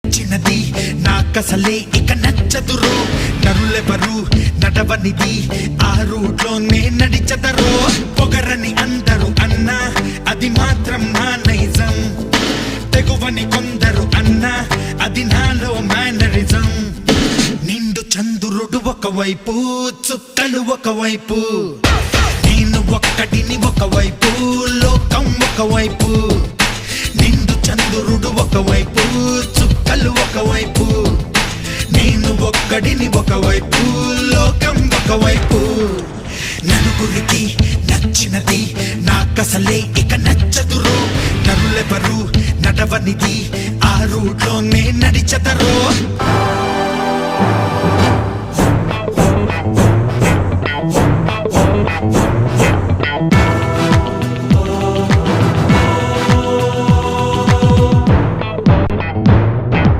చిన్నది నాకసలే ఇక నచ్చదురో నరులెవరు నడవనిది ఆ రూట్లోనే నడిచదరో పొగరని అందరూ అన్నా అది మాత్రం నా నైజం తెగువని కొందరు అన్నా అది నాలో మేనరిజం నిండు చంద్రుడు ఒకవైపు చుక్కలు ఒకవైపు నేను ఒక్కటిని ఒకవైపు లోకం ఒకవైపు నిండు చంద్రుడు ఒకవైపు చుక్కలు ఒకవైపు నేను ఒక్కడిని ఒకవైపు లోకం ఒకవైపు నలుగురికి నచ్చినది నాకసలే ఇక నచ్చదురో నరులెవరు నడవనిది ఆ రూట్లోనే నడిచదరో